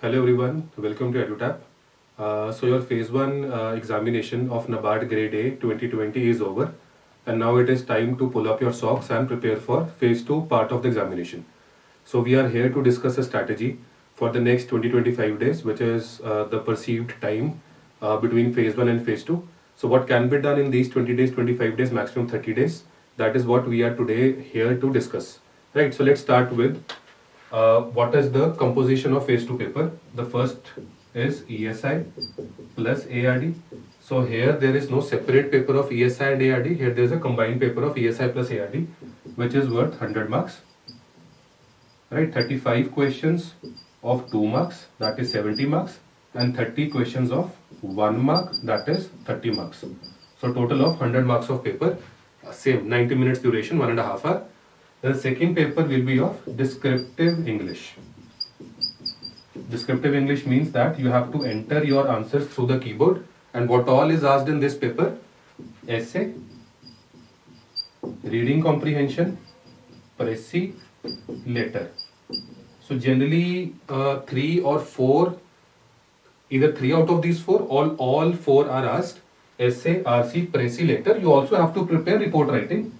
Hello everyone, welcome to EduTap. So your phase 1 examination of NABARD grade A 2020 is over, and now it is time to pull up your socks and prepare for phase 2 part of the examination. So we are here to discuss a strategy for the next 20-25 days, which is the perceived time between phase 1 and phase 2. So what can be done in these 20 days, 25 days, maximum 30 days, that is what we are today here to discuss. Right, so let's start with what is the composition of phase 2 paper. The first is ESI plus ARD. So here there is no separate paper of ESI and ARD. Here there is a combined paper of ESI plus ARD, which is worth 100 marks. Right, 35 questions of 2 marks, that is 70 marks, and 30 questions of 1 mark, that is 30 marks. So total of 100 marks of paper, same 90 minutes duration, 1.5 hours. The second paper will be of descriptive English. Descriptive English means that you have to enter your answers through the keyboard, and what all is asked in this paper: essay, reading comprehension, précis, letter. So generally 3 or 4, either 3 out of these 4, all 4 are asked: essay, RC, précis, letter. You also have to prepare report writing.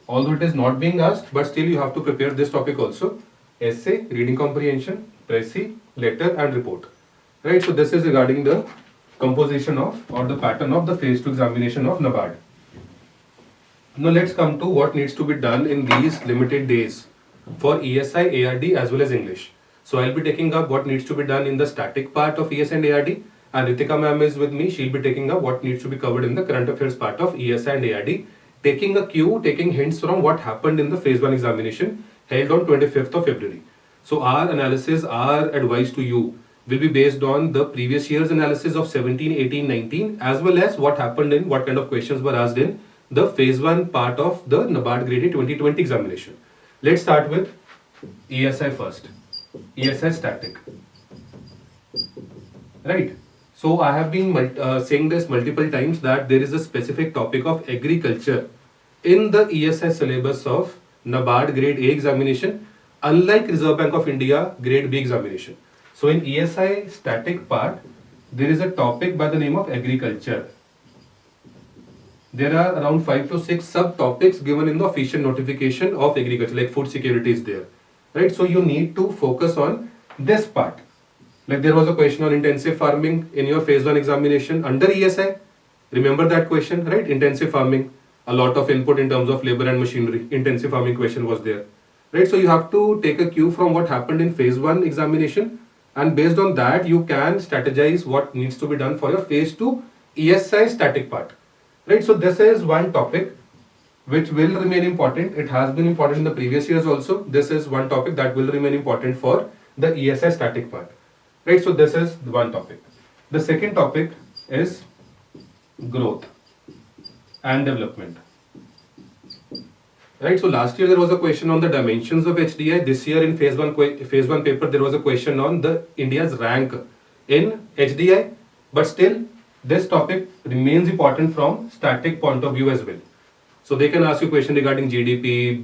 Although it is not being asked, but still you have to prepare this topic also: essay, reading comprehension, précis, letter and report. Right, so this is regarding the composition of or the pattern of the phase 2 examination of NABARD. Now let's come to what needs to be done in these limited days for ESI, ARD as well as English. So I'll be taking up what needs to be done in the static part of ESI and ARD, and Ritika ma'am is with me. She'll be taking up what needs to be covered in the current affairs part of ESI and ARD, taking a cue, taking hints from what happened in the phase 1 examination held on 25th of February. So our analysis, our advice to you will be based on the previous year's analysis of 17, 18, 19, as well as what happened in, what kind of questions were asked in the phase 1 part of the NABARD grade A 2020 examination. Let's start with ESI first. ESI static. Right. So I have been saying this multiple times that there is a specific topic of agriculture in the ESI syllabus of NABARD grade A examination, unlike Reserve Bank of India grade B examination. So in ESI static part, there is a topic by the name of agriculture. There are around 5 to 6 subtopics given in the official notification of agriculture, like food security is there. Right, so you need to focus on this part. Like there was a question on intensive farming in your phase 1 examination under ESI. Remember that question, right? Intensive farming, a lot of input in terms of labor and machinery. Intensive farming question was there, right? So you have to take a cue from what happened in phase 1 examination, and based on that you can strategize what needs to be done for your phase 2 ESI static part, right? So this is one topic which will remain important. It has been important in the previous years also. This is one topic that will remain important for the ESI static part. Right, so this is one topic. The second topic is growth and development. Right, so last year there was a question on the dimensions of HDI. This year in phase 1 paper there was a question on the India's rank in HDI. But still this topic remains important from static point of view as well. So they can ask you question regarding GDP,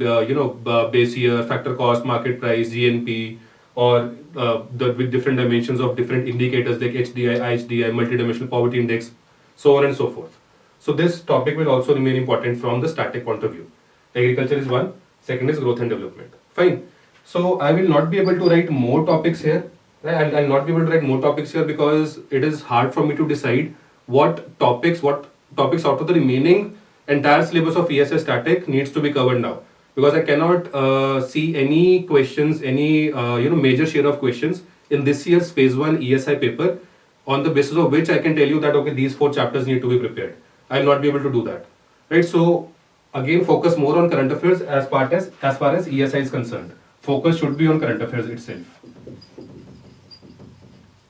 base year, factor cost, market price, GNP, or with different dimensions of different indicators like HDI, IHDI, multidimensional poverty index, so on and so forth. So this topic will also remain important from the static point of view. Agriculture is one, second is growth and development. Fine. So I will not be able to write more topics here. Right? I'll not be able to write more topics here because it is hard for me to decide what topics out of the remaining entire syllabus of ESI static needs to be covered now. Because I cannot see any questions, any major share of questions in this year's phase 1 ESI paper on the basis of which I can tell you that okay, these 4 chapters need to be prepared. I will not be able to do that. Right? So again, focus more on current affairs as far as ESI is concerned. Focus should be on current affairs itself.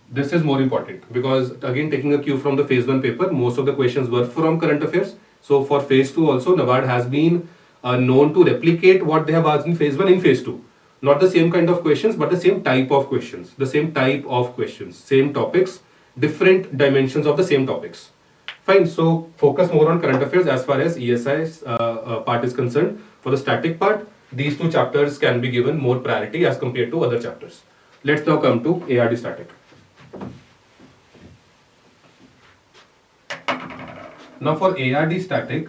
This is more important because again, taking a cue from the phase 1 paper, most of the questions were from current affairs. So for phase 2 also, NABARD has been known to replicate what they have asked in phase 1 in phase 2. Not the same kind of questions, but the same type of questions. Same topics, different dimensions of the same topics. Fine, so focus more on current affairs as far as ESI's part is concerned. For the static part, these 2 chapters can be given more priority as compared to other chapters. Let's now come to ARD static. Now for ARD static,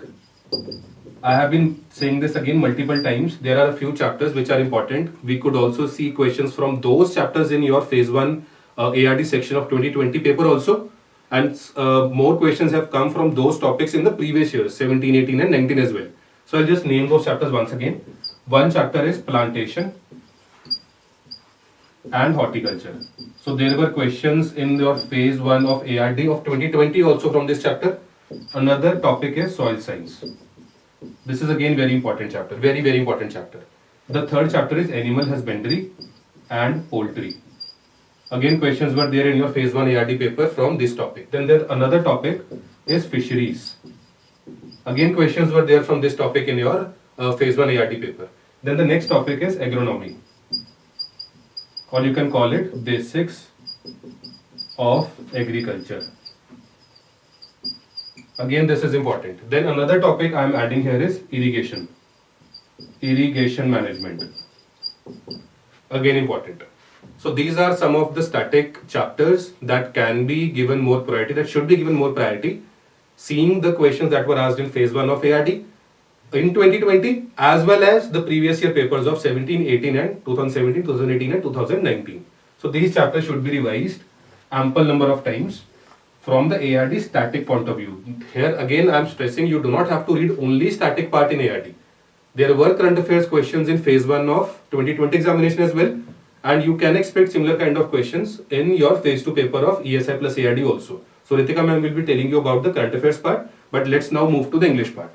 I have been saying this again multiple times. There are a few chapters which are important. We could also see questions from those chapters in your phase 1 ARD section of 2020 paper also. And more questions have come from those topics in the previous years, 17, 18 and 19 as well. So I'll just name those chapters once again. One chapter is plantation and horticulture. So there were questions in your phase 1 of ARD of 2020 also from this chapter. Another topic is soil science. This is again very important chapter, very important chapter. The third chapter is animal husbandry and poultry. Again questions were there in your phase 1 ARD paper from this topic. Then there another topic is fisheries. Again questions were there from this topic in your phase 1 ARD paper. Then the next topic is agronomy, or you can call it basics of agriculture. Again this is important. Then another topic I am adding here is irrigation management. Again important. So these are some of the static chapters that can be given more priority, that should be given more priority, seeing the questions that were asked in phase 1 of ARD in 2020 as well as the previous year papers of 17, 18 and 2017, 2018 and 2019. So these chapters should be revised ample number of times from the ARD static point of view. Here again I am stressing you do not have to read only static part in ARD. There were current affairs questions in phase 1 of 2020 examination as well, and you can expect similar kind of questions in your phase 2 paper of ESI plus ARD also. So Ritika ma'am will be telling you about the current affairs part, but let's now move to the English part.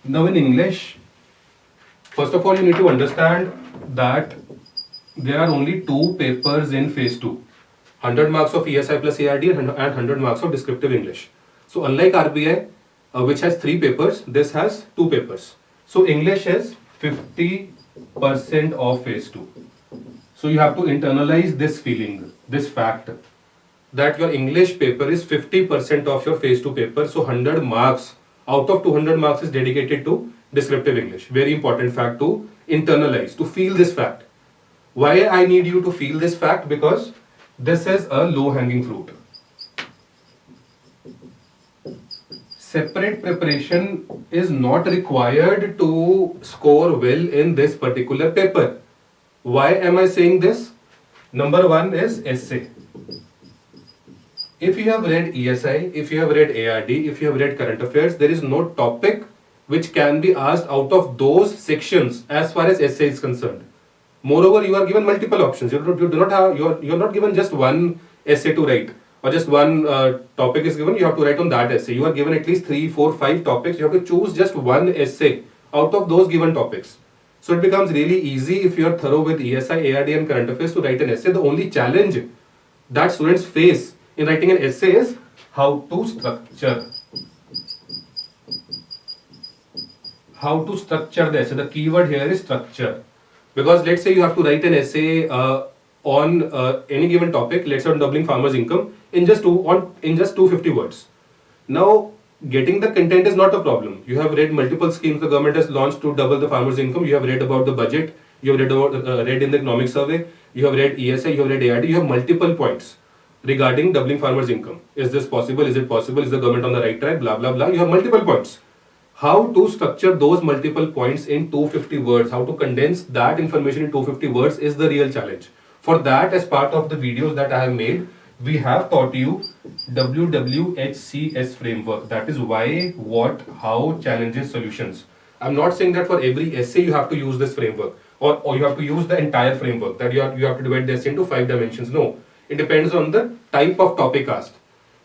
Now in English, first of all you need to understand that there are only 2 papers in phase 2. 100 marks of ESI plus ARD and 100 marks of descriptive English. So unlike RBI, which has 3 papers, this has 2 papers. So English is 50% of phase 2. So you have to internalize this feeling, this fact, that your English paper is 50% of your phase 2 paper. So 100 marks out of 200 marks is dedicated to descriptive English. Very important fact to internalize, to feel this fact. Why I need you to feel this fact? Because this is a low-hanging fruit. Separate preparation is not required to score well in this particular paper. Why am I saying this? Number 1 is essay. If you have read ESI, if you have read ARD, if you have read current affairs, there is no topic which can be asked out of those sections as far as essay is concerned. Moreover, you are given multiple options. You are not given just one essay to write, or just one topic is given, you have to write on that essay. You are given at least 3, 4, 5 topics. You have to choose just one essay out of those given topics. So it becomes really easy if you are thorough with ESI, ARD and current affairs to write an essay. The only challenge that students face in writing an essay is how to structure. How to structure the essay. The keyword here is structure. Because let's say you have to write an essay on any given topic, let's say on doubling farmers' income in just 250 words. Now, getting the content is not a problem. You have read multiple schemes the government has launched to double the farmers' income. You have read about the budget. You have read in the economic survey. You have read ESI. You have read ARD. You have multiple points regarding doubling farmers' income. Is this possible? Is it possible? Is the government on the right track? Blah blah blah. You have multiple points. How to structure those multiple points in 250 words, how to condense that information in 250 words is the real challenge. For that, as part of the videos that I have made, we have taught you WWHCS framework. That is why, what, how, challenges, solutions. I'm not saying that for every essay you have to use this framework, or you have to use the entire framework, that you have to divide the essay into 5 dimensions. No, it depends on the type of topic asked.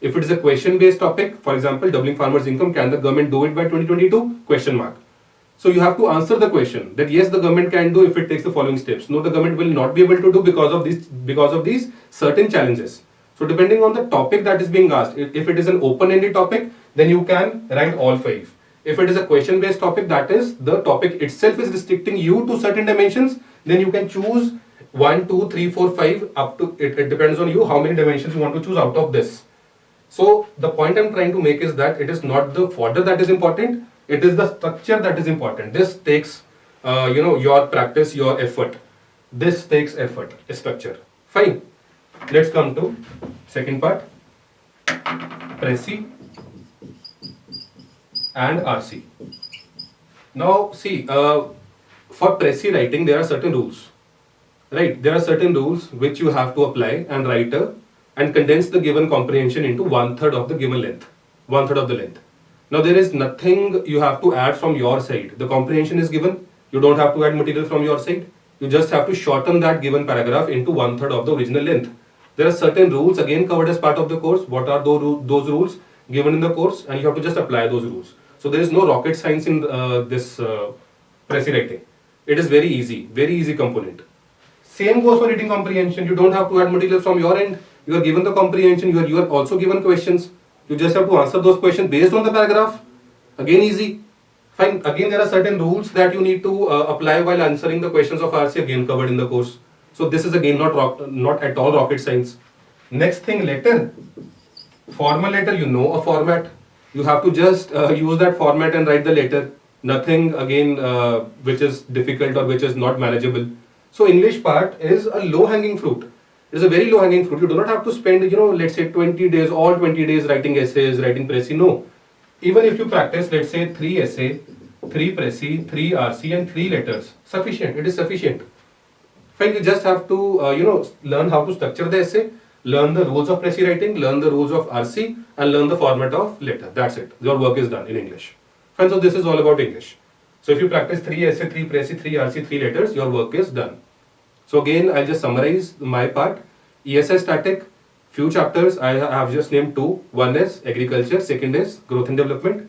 If it is a question-based topic, for example, doubling farmers' income, can the government do it by 2022? Question mark. So you have to answer the question that yes, the government can do if it takes the following steps. No, the government will not be able to do because of these certain challenges. So depending on the topic that is being asked, if it is an open-ended topic, then you can write all 5. If it is a question-based topic, that is the topic itself is restricting you to certain dimensions, then you can choose 1, 2, 3, 4, 5 up to it depends on you how many dimensions you want to choose out of this. So the point I'm trying to make is that it is not the fodder that is important, it is the structure that is important. This takes your practice, your effort. This takes effort, structure. Fine. Let's come to second part, Prezi and RC. Now see, for Prezi writing there are certain rules, right? There are certain rules which you have to apply and write and condense the given comprehension into 1/3 of the given length, 1/3 of the length. Now there is nothing you have to add from your side. The comprehension is given. You don't have to add material from your side. You just have to shorten that given paragraph into 1/3 of the original length. There are certain rules again covered as part of the course. What are those rules given in the course, and you have to just apply those rules. So there is no rocket science in this Prezi writing. It is very easy component. Same goes for reading comprehension. You don't have to add material from your end. You are given the comprehension. You are also given questions. You just have to answer those questions based on the paragraph. Again easy. Fine. Again there are certain rules that you need to apply while answering the questions of RC, again covered in the course. So this is again not at all rocket science. Next thing, letter. Formal letter, you know a format. You have to just use that format and write the letter. Nothing again which is difficult or which is not manageable. So English part is a low hanging fruit. It is a very low hanging fruit. You do not have to spend, let's say 20 days, all 20 days writing essays, writing Prezi. No. Even if you practice, let's say 3 essay, 3 Prezi, 3 RC and 3 letters, sufficient. It is sufficient. Fine, you just have to, learn how to structure the essay, learn the rules of Prezi writing, learn the rules of RC and learn the format of letter. That's it. Your work is done in English. Fine, so this is all about English. So if you practice 3 essay, 3 Prezi, 3 RC, 3 letters, your work is done. So again, I'll just summarize my part. ESS static, few chapters, I have just named 2. One is agriculture, second is growth and development.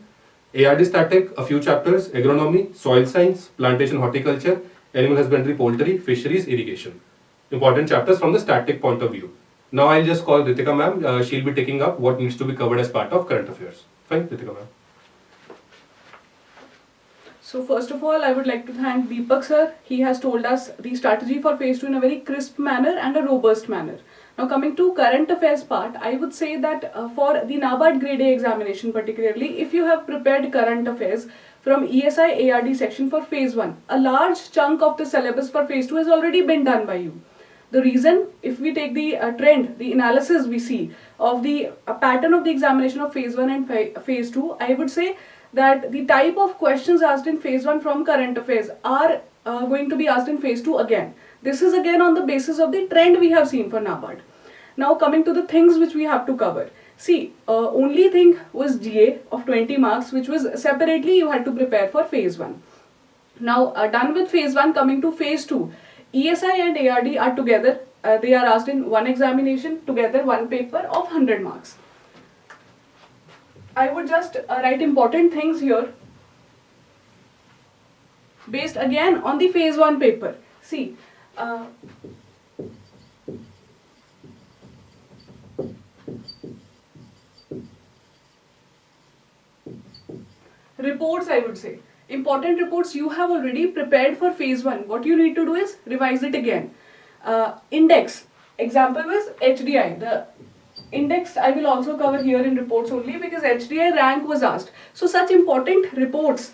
ARD static, a few chapters, agronomy, soil science, plantation horticulture, animal husbandry, poultry, fisheries, irrigation. Important chapters from the static point of view. Now I'll just call Ritika ma'am. She'll be taking up what needs to be covered as part of current affairs. Fine, Ritika ma'am. So first of all, I would like to thank Deepak sir. He has told us the strategy for phase 2 in a very crisp manner and a robust manner. Now coming to current affairs part, I would say that for the NABARD grade A examination particularly, if you have prepared current affairs from ESI ARD section for phase 1, a large chunk of the syllabus for phase 2 has already been done by you. The reason, if we take the trend, the analysis we see of the pattern of the examination of phase 1 and phase 2, I would say that the type of questions asked in phase 1 from current affairs are going to be asked in phase 2 again. This is again on the basis of the trend we have seen for NABARD. Now coming to the things which we have to cover. See, only thing was GA of 20 marks, which was separately you had to prepare for phase 1. Now done with phase 1, coming to phase 2. ESI and ARD are together. They are asked in one examination, together one paper of 100 marks. I would just write important things here based again on the phase 1 paper. See, reports, I would say. Important reports you have already prepared for phase 1. What you need to do is revise it again. Index, example was HDI. The index I will also cover here in reports only because HDI rank was asked. So such important reports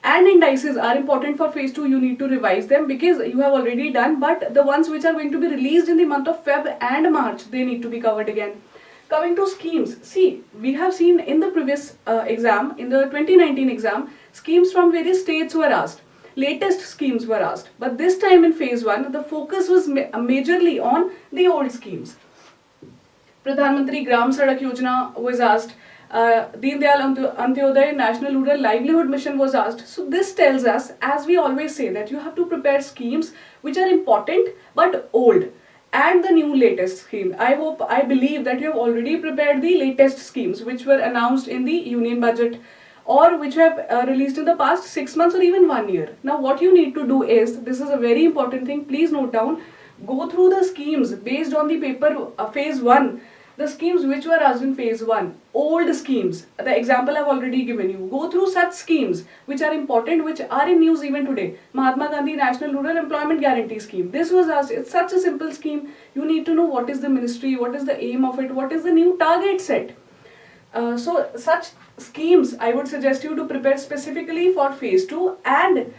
and indices are important for phase 2. You need to revise them because you have already done, but the ones which are going to be released in the month of Feb and March, they need to be covered again. Coming to schemes, see, we have seen in the previous exam, in the 2019 exam, schemes from various states were asked. Latest schemes were asked. But this time in phase 1, the focus was majorly on the old schemes. Pradhan Mantri Gram Sadak Yojana was asked. Deen Dayal Antyodaya National Rural Livelihood Mission was asked. So this tells us, as we always say, that you have to prepare schemes which are important but old. And the new latest scheme. I believe that you have already prepared the latest schemes which were announced in the union budget or which have released in the past 6 months or even 1 year. Now what you need to do is, this is a very important thing, please note down, go through the schemes based on the paper phase 1. The schemes which were asked in phase 1, old schemes, the example I have already given you. Go through such schemes which are important, which are in news even today. Mahatma Gandhi National Rural Employment Guarantee Scheme. This was asked, it's such a simple scheme. You need to know what is the ministry, what is the aim of it, what is the new target set. So such schemes I would suggest you to prepare specifically for phase 2, and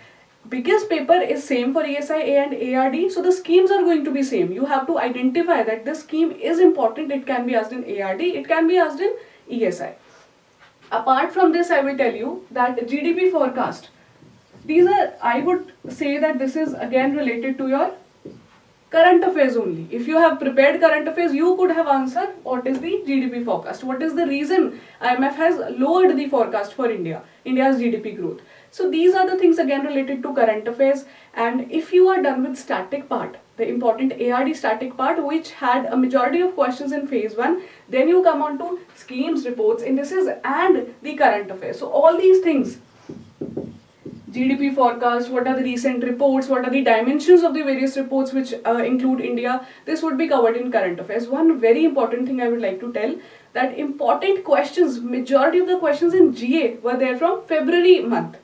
Because paper is same for ESI, A and ARD, so the schemes are going to be same. You have to identify that this scheme is important. It can be asked in ARD, it can be asked in ESI. Apart from this, I will tell you that GDP forecast. These are, I would say that this is again related to your current affairs only. If you have prepared current affairs, you could have answered what is the GDP forecast. What is the reason IMF has lowered the forecast for India's GDP growth. So these are the things again related to current affairs. And if you are done with static part, the important ARD static part, which had a majority of questions in phase 1, then you come on to schemes, reports, indices and the current affairs. So all these things, GDP forecast, what are the recent reports, what are the dimensions of the various reports which include India, this would be covered in current affairs. One very important thing I would like to tell, that important questions, majority of the questions in GA were there from February month.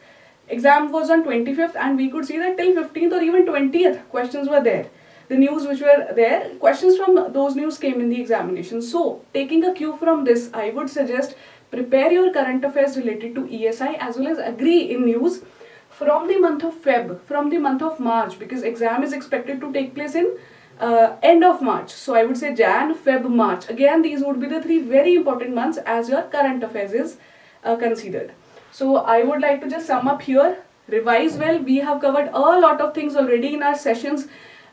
Exam was on 25th and we could see that till 15th or even 20th questions were there. The news which were there, questions from those news came in the examination. So taking a cue from this, I would suggest prepare your current affairs related to ESI as well as agree in news from the month of Feb, from the month of March, because exam is expected to take place in end of March. So I would say Jan, Feb, March. Again, these would be the 3 very important months as your current affairs is considered. So I would like to just sum up here, revise well. We have covered a lot of things already in our sessions.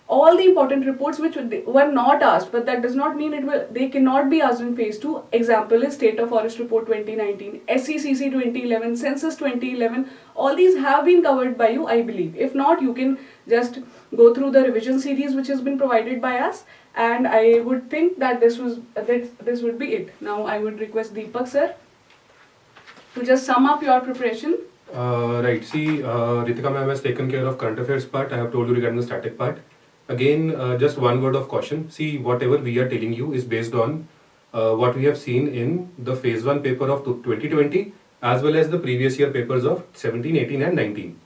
All the important reports which were not asked, but that does not mean they cannot be asked in phase 2. Example is State of Forest Report 2019, SECC 2011, Census 2011. All these have been covered by you, I believe. If not, you can just go through the revision series which has been provided by us, and I would think that this would be it. Now I would request Deepak sir to just sum up your preparation. Right. See, Ritika ma'am has taken care of current affairs part. I have told you regarding the static part. Again, just one word of caution. See, whatever we are telling you is based on what we have seen in the phase 1 paper of 2020 as well as the previous year papers of 17, 18 and 19.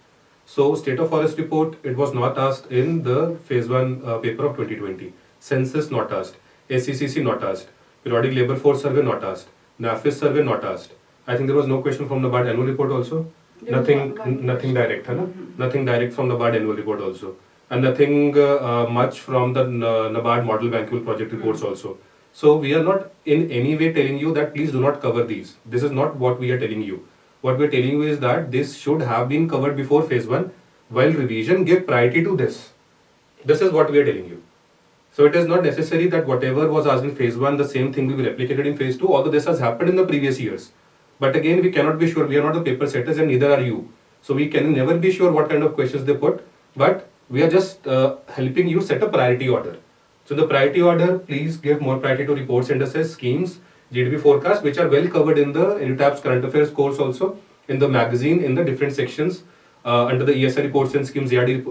So, State of Forest Report, it was not asked in the phase 1 paper of 2020. Census not asked. SECC not asked. Periodic Labour Force Survey not asked. NAFIS survey not asked. I think there was no question from the BARD annual report also. Nothing direct, है ना? Nothing direct from the BARD annual report also. And nothing much from the NABARD model bankable project reports also. So we are not in any way telling you that please do not cover these. This is not what we are telling you. What we are telling you is that this should have been covered before phase 1, while revision give priority to this. This is what we are telling you. So it is not necessary that whatever was asked in phase 1, the same thing will be replicated in phase 2, although this has happened in the previous years. But again, we cannot be sure. We are not the paper setters and neither are you. So we can never be sure what kind of questions they put. But we are just helping you set a priority order. So the priority order, please give more priority to reports, indices, schemes, GDP forecast, which are well covered in the NUTAP's current affairs course also, in the magazine, in the different sections, under the ESI reports and schemes, ARD,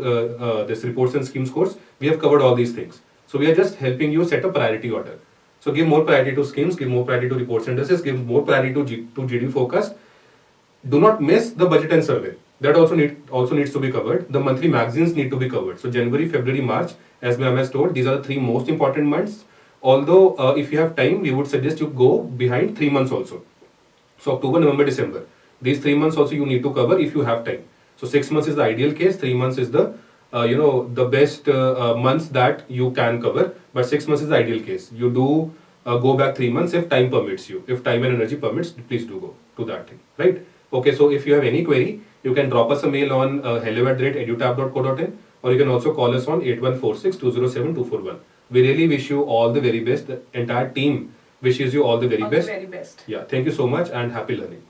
this reports and schemes course, we have covered all these things. So we are just helping you set a priority order. So give more priority to schemes, give more priority to reports and indices, give more priority to GDP forecast. Do not miss the budget and survey. That also needs to be covered. The monthly magazines need to be covered. So January, February, March, as ma'am has told, these are the 3 most important months. Although if you have time, we would suggest you go behind 3 months also. So October, November, December. These 3 months also you need to cover if you have time. So 6 months is the ideal case. 3 months is the the best months that you can cover. But 6 months is the ideal case. You do go back 3 months if time permits you. If time and energy permits, please do go to that thing. Right? Okay. So if you have any query, you can drop us a mail on hello@edutap.co.in, or you can also call us on 8146-207-241. We really wish you all the very best. The entire team wishes you all the very best. All the very best. Yeah, thank you so much and happy learning.